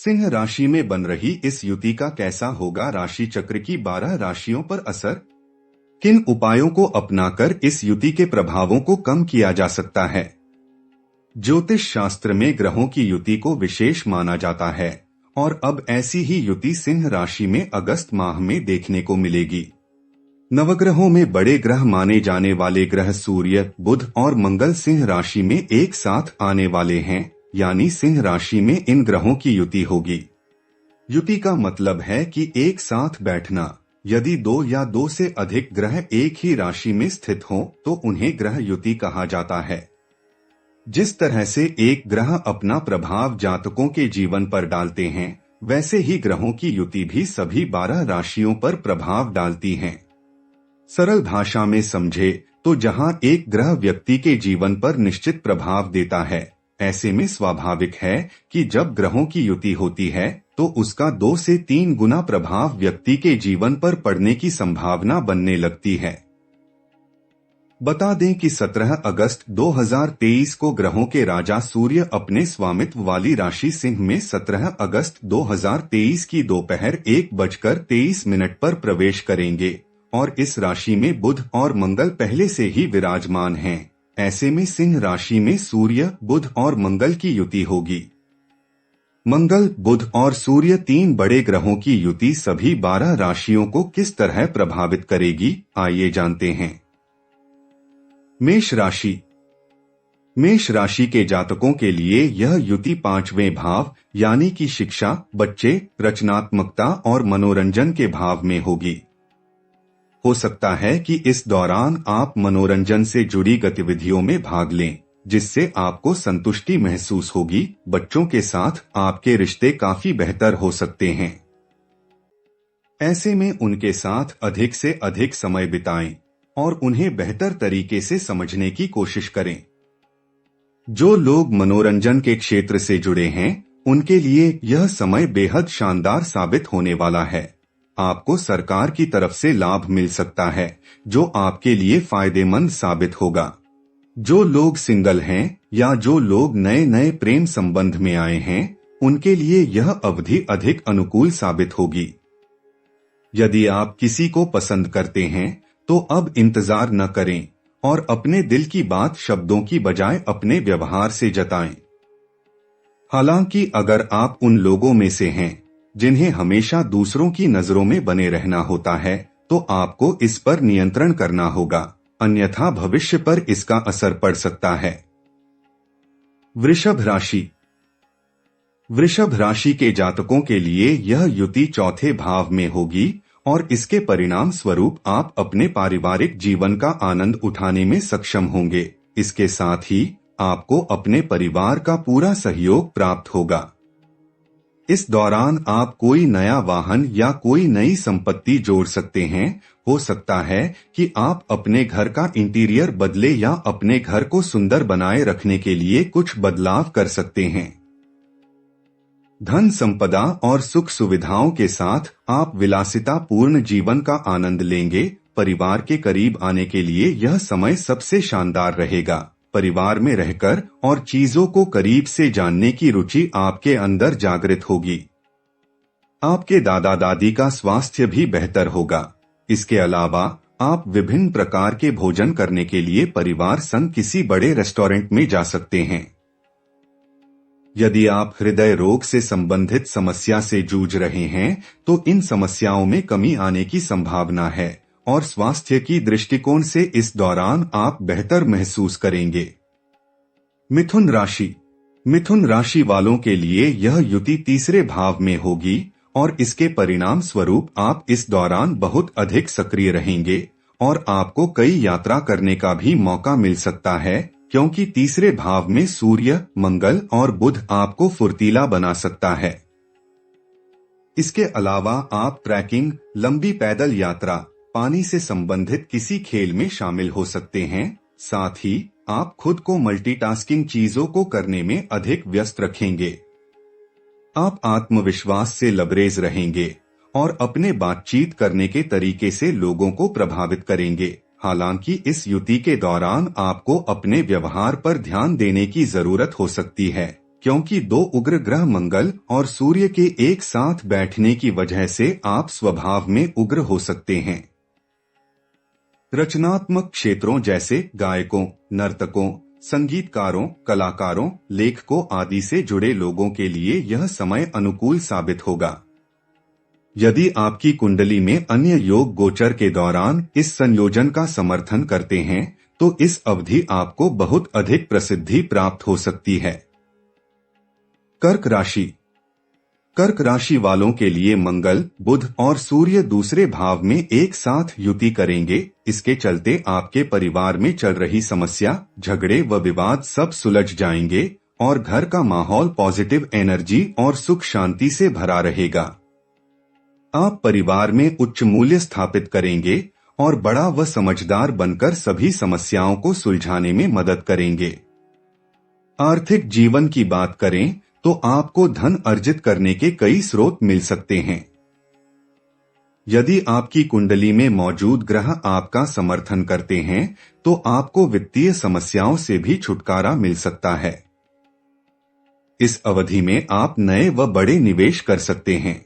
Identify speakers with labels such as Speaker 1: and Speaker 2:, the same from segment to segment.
Speaker 1: सिंह राशि में बन रही इस युति का कैसा होगा राशि चक्र की 12 राशियों पर असर? किन उपायों को अपनाकर इस युति के प्रभावों को कम किया जा सकता है? ज्योतिष शास्त्र में ग्रहों की युति को विशेष माना जाता है और अब ऐसी ही युति सिंह राशि में अगस्त माह में देखने को मिलेगी। नवग्रहों में बड़े ग्रह माने जाने वाले ग्रह सूर्य, बुध और मंगल सिंह राशि में एक साथ आने वाले हैं, यानी सिंह राशि में इन ग्रहों की युति होगी। युति का मतलब है कि एक साथ बैठना। यदि दो या दो से अधिक ग्रह एक ही राशि में स्थित हों तो उन्हें ग्रह युति कहा जाता है। जिस तरह से एक ग्रह अपना प्रभाव जातकों के जीवन पर डालते हैं, वैसे ही ग्रहों की युति भी सभी 12 राशियों पर प्रभाव डालती हैं। सरल भाषा में समझे तो जहां एक ग्रह व्यक्ति के जीवन पर निश्चित प्रभाव देता है, ऐसे में स्वाभाविक है कि जब ग्रहों की युति होती है तो उसका 2 से 3 गुना प्रभाव व्यक्ति के जीवन पर पड़ने की संभावना बनने लगती है। बता दें कि 17 अगस्त 2023 को ग्रहों के राजा सूर्य अपने स्वामित्व वाली राशि सिंह में 17 अगस्त 2023 की दोपहर 1:23 पर प्रवेश करेंगे और इस राशि में बुध और मंगल पहले से ही विराजमान हैं। ऐसे में सिंह राशि में सूर्य, बुध और मंगल की युति होगी। मंगल, बुध और सूर्य 3 बड़े ग्रहों की युति सभी 12 राशियों को किस तरह प्रभावित करेगी, आइए जानते हैं। मेष राशि। मेष राशि के जातकों के लिए यह युति 5वें भाव यानी कि शिक्षा, बच्चे, रचनात्मकता और मनोरंजन के भाव में होगी। हो सकता है कि इस दौरान आप मनोरंजन से जुड़ी गतिविधियों में भाग लें, जिससे आपको संतुष्टि महसूस होगी। बच्चों के साथ आपके रिश्ते काफी बेहतर हो सकते हैं। ऐसे में उनके साथ अधिक से अधिक समय बिताएं और उन्हें बेहतर तरीके से समझने की कोशिश करें। जो लोग मनोरंजन के क्षेत्र से जुड़े हैं, उनके लिए यह समय बेहद शानदार साबित होने वाला है। आपको सरकार की तरफ से लाभ मिल सकता है, जो आपके लिए फायदेमंद साबित होगा। जो लोग सिंगल हैं या जो लोग नए नए प्रेम संबंध में आए हैं, उनके लिए यह अवधि अधिक अनुकूल साबित होगी। यदि आप किसी को पसंद करते हैं तो अब इंतजार न करें और अपने दिल की बात शब्दों की बजाय अपने व्यवहार से जताएं। हालांकि अगर आप उन लोगों में से हैं जिन्हें हमेशा दूसरों की नजरों में बने रहना होता है, तो आपको इस पर नियंत्रण करना होगा, अन्यथा भविष्य पर इसका असर पड़ सकता है। वृषभ राशि। वृषभ राशि के जातकों के लिए यह युति 4थे भाव में होगी और इसके परिणाम स्वरूप आप अपने पारिवारिक जीवन का आनंद उठाने में सक्षम होंगे। इसके साथ ही आपको अपने परिवार का पूरा सहयोग प्राप्त होगा। इस दौरान आप कोई नया वाहन या कोई नई संपत्ति जोड़ सकते हैं। हो सकता है कि आप अपने घर का इंटीरियर बदले या अपने घर को सुंदर बनाए रखने के लिए कुछ बदलाव कर सकते हैं। धन संपदा और सुख सुविधाओं के साथ आप विलासिता पूर्ण जीवन का आनंद लेंगे। परिवार के करीब आने के लिए यह समय सबसे शानदार रहेगा। परिवार में रहकर और चीजों को करीब से जानने की रुचि आपके अंदर जागृत होगी। आपके दादा दादी का स्वास्थ्य भी बेहतर होगा। इसके अलावा आप विभिन्न प्रकार के भोजन करने के लिए परिवार संग किसी बड़े रेस्टोरेंट में जा सकते हैं। यदि आप हृदय रोग से संबंधित समस्या से जूझ रहे हैं तो इन समस्याओं में कमी आने की संभावना है और स्वास्थ्य की दृष्टिकोण से इस दौरान आप बेहतर महसूस करेंगे। मिथुन राशि। मिथुन राशि वालों के लिए यह युति 3रे भाव में होगी और इसके परिणाम स्वरूप आप इस दौरान बहुत अधिक सक्रिय रहेंगे और आपको कई यात्रा करने का भी मौका मिल सकता है, क्योंकि 3रे भाव में सूर्य, मंगल और बुध आपको फुर्तीला बना सकता है। इसके अलावा आप ट्रैकिंग, लंबी पैदल यात्रा, पानी से संबंधित किसी खेल में शामिल हो सकते हैं। साथ ही आप खुद को मल्टीटास्किंग चीजों को करने में अधिक व्यस्त रखेंगे। आप आत्मविश्वास से लबरेज रहेंगे और अपने बातचीत करने के तरीके से लोगों को प्रभावित करेंगे। हालांकि इस युति के दौरान आपको अपने व्यवहार पर ध्यान देने की जरूरत हो सकती है, क्योंकि दो उग्र ग्रह मंगल और सूर्य के एक साथ बैठने की वजह से आप स्वभाव में उग्र हो सकते हैं। रचनात्मक क्षेत्रों जैसे गायकों, नर्तकों, संगीतकारों, कलाकारों, लेखकों आदि से जुड़े लोगों के लिए यह समय अनुकूल साबित होगा। यदि आपकी कुंडली में अन्य योग गोचर के दौरान इस संयोजन का समर्थन करते हैं तो इस अवधि आपको बहुत अधिक प्रसिद्धि प्राप्त हो सकती है। कर्क राशि। कर्क राशि वालों के लिए मंगल, बुध और सूर्य दूसरे भाव में एक साथ युति करेंगे। इसके चलते आपके परिवार में चल रही समस्या, झगड़े व विवाद सब सुलझ जाएंगे और घर का माहौल पॉजिटिव एनर्जी और सुख शांति से भरा रहेगा। आप परिवार में उच्च मूल्य स्थापित करेंगे और बड़ा व समझदार बनकर सभी समस्याओं को सुलझाने में मदद करेंगे। आर्थिक जीवन की बात करें तो आपको धन अर्जित करने के कई स्रोत मिल सकते हैं। यदि आपकी कुंडली में मौजूद ग्रह आपका समर्थन करते हैं तो आपको वित्तीय समस्याओं से भी छुटकारा मिल सकता है। इस अवधि में आप नए व बड़े निवेश कर सकते हैं।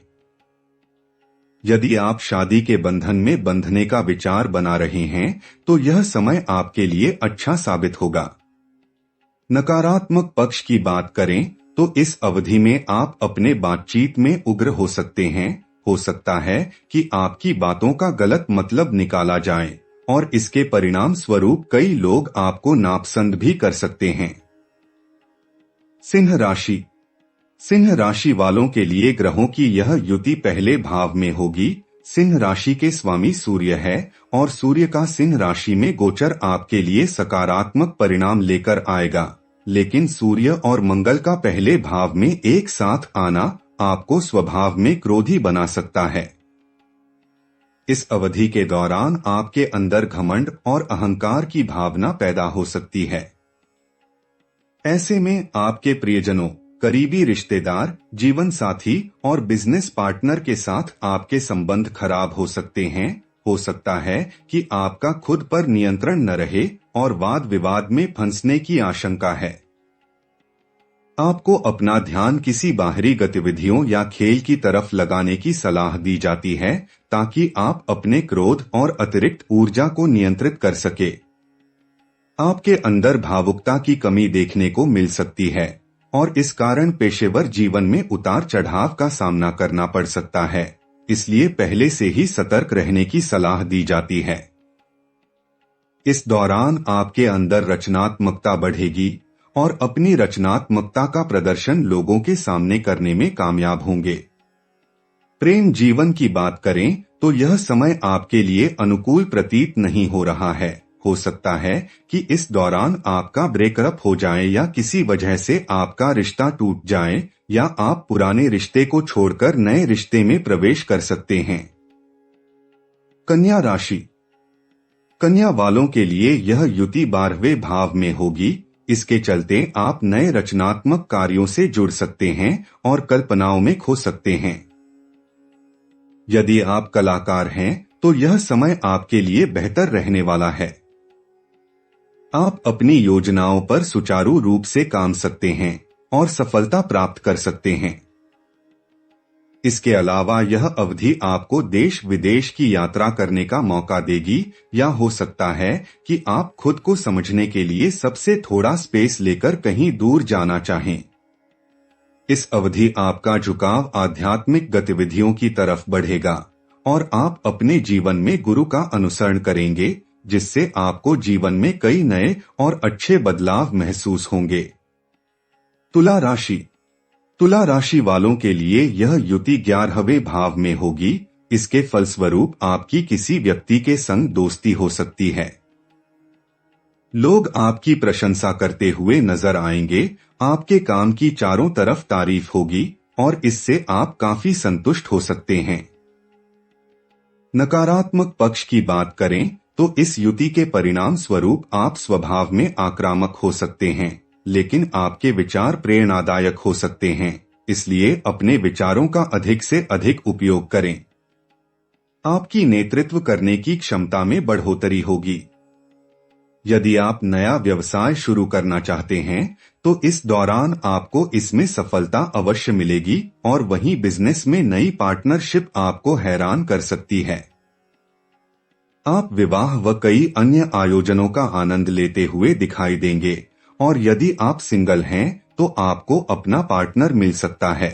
Speaker 1: यदि आप शादी के बंधन में बंधने का विचार बना रहे हैं तो यह समय आपके लिए अच्छा साबित होगा। नकारात्मक पक्ष की बात करें तो इस अवधि में आप अपने बातचीत में उग्र हो सकते हैं। हो सकता है कि आपकी बातों का गलत मतलब निकाला जाए और इसके परिणाम स्वरूप कई लोग आपको नापसंद भी कर सकते हैं। सिंह राशि। सिंह राशि वालों के लिए ग्रहों की यह युति पहले भाव में होगी। सिंह राशि के स्वामी सूर्य है और सूर्य का सिंह राशि में गोचर आपके लिए सकारात्मक परिणाम लेकर आएगा, लेकिन सूर्य और मंगल का पहले भाव में एक साथ आना आपको स्वभाव में क्रोधी बना सकता है। इस अवधि के दौरान आपके अंदर घमंड और अहंकार की भावना पैदा हो सकती है। ऐसे में आपके प्रियजनों, करीबी रिश्तेदार, जीवन साथी और बिजनेस पार्टनर के साथ आपके संबंध खराब हो सकते हैं। हो सकता है कि आपका खुद पर नियंत्रण न रहे और वाद विवाद में फंसने की आशंका है। आपको अपना ध्यान किसी बाहरी गतिविधियों या खेल की तरफ लगाने की सलाह दी जाती है ताकि आप अपने क्रोध और अतिरिक्त ऊर्जा को नियंत्रित कर सके। आपके अंदर भावुकता की कमी देखने को मिल सकती है और इस कारण पेशेवर जीवन में उतार चढ़ाव का सामना करना पड़ सकता है, इसलिए पहले से ही सतर्क रहने की सलाह दी जाती है। इस दौरान आपके अंदर रचनात्मकता बढ़ेगी और अपनी रचनात्मकता का प्रदर्शन लोगों के सामने करने में कामयाब होंगे। प्रेम जीवन की बात करें तो यह समय आपके लिए अनुकूल प्रतीत नहीं हो रहा है। हो सकता है कि इस दौरान आपका ब्रेकअप हो जाए या किसी वजह से आपका रिश्ता टूट जाए या आप पुराने रिश्ते को छोड़कर नए रिश्ते में प्रवेश कर सकते हैं। कन्या राशि। कन्या वालों के लिए यह युति 12वें भाव में होगी। इसके चलते आप नए रचनात्मक कार्यों से जुड़ सकते हैं और कल्पनाओं में खो सकते हैं। यदि आप कलाकार हैं तो यह समय आपके लिए बेहतर रहने वाला है। आप अपनी योजनाओं पर सुचारू रूप से काम सकते हैं और सफलता प्राप्त कर सकते हैं। इसके अलावा यह अवधि आपको देश विदेश की यात्रा करने का मौका देगी या हो सकता है कि आप खुद को समझने के लिए सबसे थोड़ा स्पेस लेकर कहीं दूर जाना चाहें। इस अवधि आपका झुकाव आध्यात्मिक गतिविधियों की तरफ बढ़ेगा और आप अपने जीवन में गुरु का अनुसरण करेंगे, जिससे आपको जीवन में कई नए और अच्छे बदलाव महसूस होंगे। तुला राशि। तुला राशि वालों के लिए यह युति 11वें भाव में होगी। इसके फलस्वरूप आपकी किसी व्यक्ति के संग दोस्ती हो सकती है। लोग आपकी प्रशंसा करते हुए नजर आएंगे। आपके काम की चारों तरफ तारीफ होगी और इससे आप काफी संतुष्ट हो सकते हैं। नकारात्मक पक्ष की बात करें तो इस युति के परिणाम स्वरूप आप स्वभाव में आक्रामक हो सकते हैं, लेकिन आपके विचार प्रेरणादायक हो सकते हैं, इसलिए अपने विचारों का अधिक से अधिक उपयोग करें। आपकी नेतृत्व करने की क्षमता में बढ़ोतरी होगी। यदि आप नया व्यवसाय शुरू करना चाहते हैं तो इस दौरान आपको इसमें सफलता अवश्य मिलेगी और वहीं बिजनेस में नई पार्टनरशिप आपको हैरान कर सकती है। आप विवाह व कई अन्य आयोजनों का आनंद लेते हुए दिखाई देंगे और यदि आप सिंगल हैं तो आपको अपना पार्टनर मिल सकता है।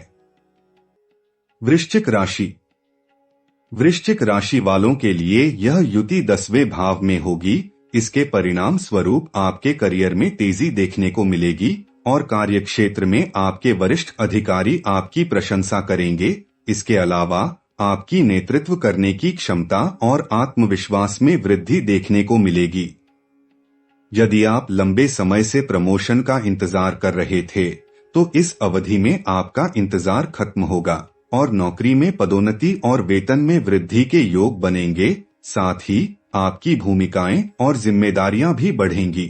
Speaker 1: वृश्चिक राशि। वृश्चिक राशि वालों के लिए यह युति 10वें भाव में होगी। इसके परिणाम स्वरूप आपके करियर में तेजी देखने को मिलेगी और कार्यक्षेत्र में आपके वरिष्ठ अधिकारी आपकी प्रशंसा करेंगे। इसके अलावा आपकी नेतृत्व करने की क्षमता और आत्मविश्वास में वृद्धि देखने को मिलेगी। यदि आप लंबे समय से प्रमोशन का इंतजार कर रहे थे तो इस अवधि में आपका इंतजार खत्म होगा और नौकरी में पदोन्नति और वेतन में वृद्धि के योग बनेंगे। साथ ही आपकी भूमिकाएं और जिम्मेदारियां भी बढ़ेंगी।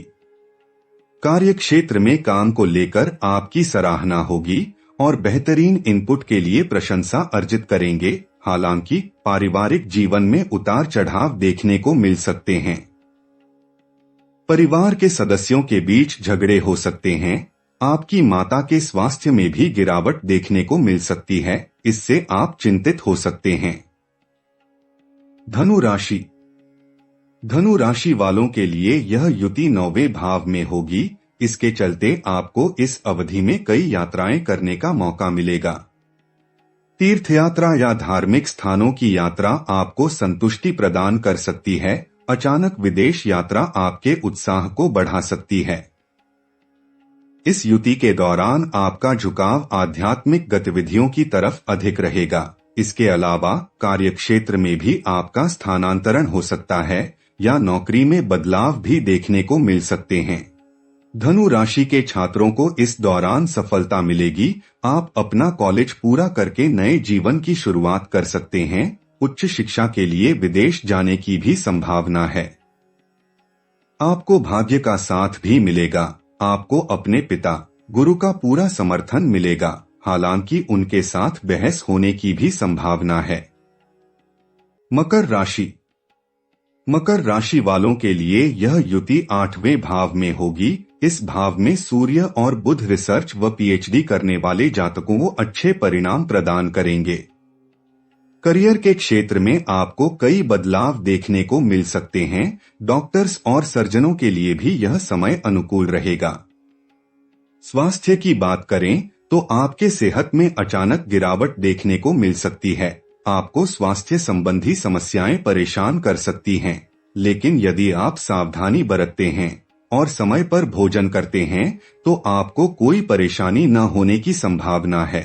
Speaker 1: कार्यक्षेत्र में काम को लेकर आपकी सराहना होगी और बेहतरीन इनपुट के लिए प्रशंसा अर्जित करेंगे। हालांकि पारिवारिक जीवन में उतार चढ़ाव देखने को मिल सकते हैं। परिवार के सदस्यों के बीच झगड़े हो सकते हैं। आपकी माता के स्वास्थ्य में भी गिरावट देखने को मिल सकती है, इससे आप चिंतित हो सकते हैं। धनु राशि। धनु राशि वालों के लिए यह युति 9वें भाव में होगी। इसके चलते आपको इस अवधि में कई यात्राएं करने का मौका मिलेगा। तीर्थ यात्रा या धार्मिक स्थानों की यात्रा आपको संतुष्टि प्रदान कर सकती है। अचानक विदेश यात्रा आपके उत्साह को बढ़ा सकती है। इस युति के दौरान आपका झुकाव आध्यात्मिक गतिविधियों की तरफ अधिक रहेगा। इसके अलावा कार्यक्षेत्र में भी आपका स्थानांतरण हो सकता है या नौकरी में बदलाव भी देखने को मिल सकते हैं। धनु राशि के छात्रों को इस दौरान सफलता मिलेगी। आप अपना कॉलेज पूरा करके नए जीवन की शुरुआत कर सकते हैं। उच्च शिक्षा के लिए विदेश जाने की भी संभावना है। आपको भाग्य का साथ भी मिलेगा। आपको अपने पिता गुरु का पूरा समर्थन मिलेगा। हालांकि उनके साथ बहस होने की भी संभावना है। मकर राशि। मकर राशि वालों के लिए यह युति 8वें भाव में होगी। इस भाव में सूर्य और बुध रिसर्च व पीएचडी करने वाले जातकों को अच्छे परिणाम प्रदान करेंगे। करियर के क्षेत्र में आपको कई बदलाव देखने को मिल सकते हैं। डॉक्टर्स और सर्जनों के लिए भी यह समय अनुकूल रहेगा। स्वास्थ्य की बात करें तो आपके सेहत में अचानक गिरावट देखने को मिल सकती है। आपको स्वास्थ्य संबंधी समस्याएं परेशान कर सकती हैं, लेकिन यदि आप सावधानी बरतते हैं और समय पर भोजन करते हैं तो आपको कोई परेशानी न होने की संभावना है।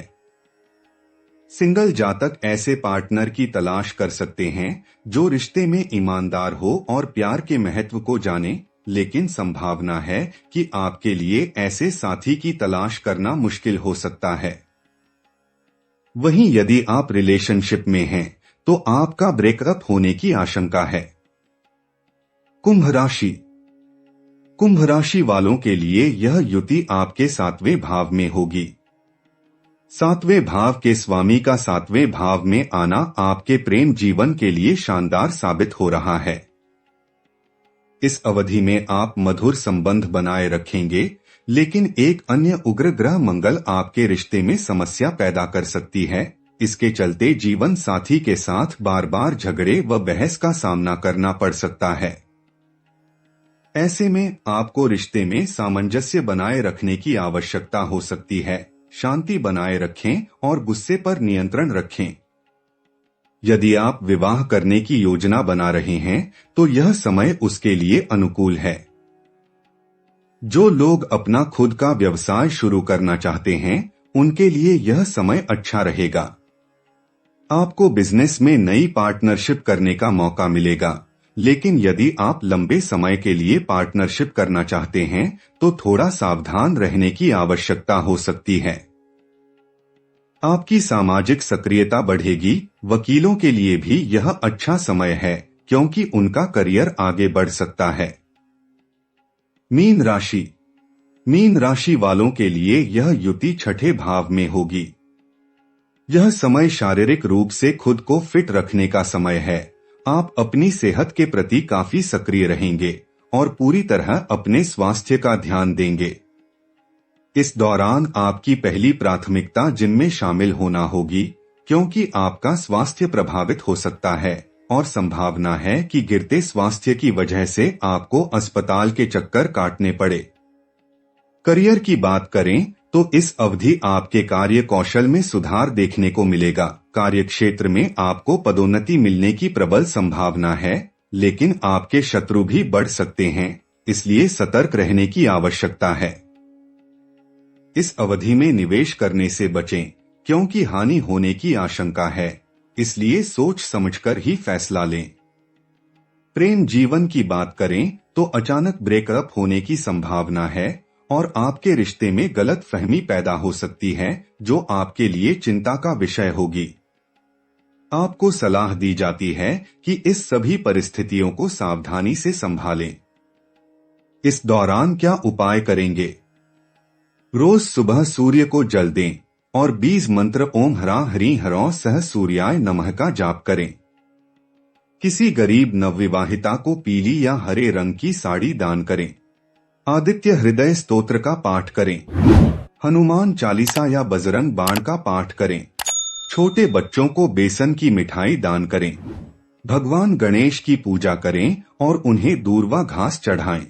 Speaker 1: सिंगल जातक ऐसे पार्टनर की तलाश कर सकते हैं जो रिश्ते में ईमानदार हो और प्यार के महत्व को जाने, लेकिन संभावना है कि आपके लिए ऐसे साथी की तलाश करना मुश्किल हो सकता है। वहीं यदि आप रिलेशनशिप में हैं तो आपका ब्रेकअप होने की आशंका है। कुंभ राशि। कुंभ राशि वालों के लिए यह युति आपके 7वें भाव में होगी। 7वें भाव के स्वामी का 7वें भाव में आना आपके प्रेम जीवन के लिए शानदार साबित हो रहा है। इस अवधि में आप मधुर संबंध बनाए रखेंगे, लेकिन एक अन्य उग्र ग्रह मंगल आपके रिश्ते में समस्या पैदा कर सकती है। इसके चलते जीवन साथी के साथ बार बार झगड़े व बहस का सामना करना पड़ सकता है। ऐसे में आपको रिश्ते में सामंजस्य बनाए रखने की आवश्यकता हो सकती है। शांति बनाए रखें और गुस्से पर नियंत्रण रखें। यदि आप विवाह करने की योजना बना रहे हैं तो यह समय उसके लिए अनुकूल है। जो लोग अपना खुद का व्यवसाय शुरू करना चाहते हैं उनके लिए यह समय अच्छा रहेगा। आपको बिजनेस में नई पार्टनरशिप करने का मौका मिलेगा, लेकिन यदि आप लंबे समय के लिए पार्टनरशिप करना चाहते हैं तो थोड़ा सावधान रहने की आवश्यकता हो सकती है। आपकी सामाजिक सक्रियता बढ़ेगी। वकीलों के लिए भी यह अच्छा समय है क्योंकि उनका करियर आगे बढ़ सकता है। मीन राशि। मीन राशि वालों के लिए यह युति 6ठे भाव में होगी। यह समय शारीरिक रूप से खुद को फिट रखने का समय है। आप अपनी सेहत के प्रति काफी सक्रिय रहेंगे और पूरी तरह अपने स्वास्थ्य का ध्यान देंगे। इस दौरान आपकी पहली प्राथमिकता जिम में शामिल होना होगी, क्योंकि आपका स्वास्थ्य प्रभावित हो सकता है और संभावना है कि गिरते स्वास्थ्य की वजह से आपको अस्पताल के चक्कर काटने पड़े। करियर की बात करें तो इस अवधि आपके कार्य कौशल में सुधार देखने को मिलेगा। कार्यक्षेत्र में आपको पदोन्नति मिलने की प्रबल संभावना है, लेकिन आपके शत्रु भी बढ़ सकते हैं, इसलिए सतर्क रहने की आवश्यकता है। इस अवधि में निवेश करने से बचें, क्योंकि हानि होने की आशंका है, इसलिए सोच समझकर ही फैसला लें। प्रेम जीवन की बात करें तो अचानक ब्रेकअप होने की संभावना है और आपके रिश्ते में गलत फहमी पैदा हो सकती है, जो आपके लिए चिंता का विषय होगी। आपको सलाह दी जाती है कि इस सभी परिस्थितियों को सावधानी से संभालें। इस दौरान क्या उपाय करेंगे? रोज सुबह सूर्य को जल दें और 20 मंत्र ओम हरा हरि हरौ सह सूर्याय नमः का जाप करें। किसी गरीब नवविवाहिता को पीली या हरे रंग की साड़ी दान करें। आदित्य हृदय स्तोत्र का पाठ करें। हनुमान चालीसा या बजरंग बाण का पाठ करें। छोटे बच्चों को बेसन की मिठाई दान करें। भगवान गणेश की पूजा करें और उन्हें दूर्वा घास चढ़ाएं।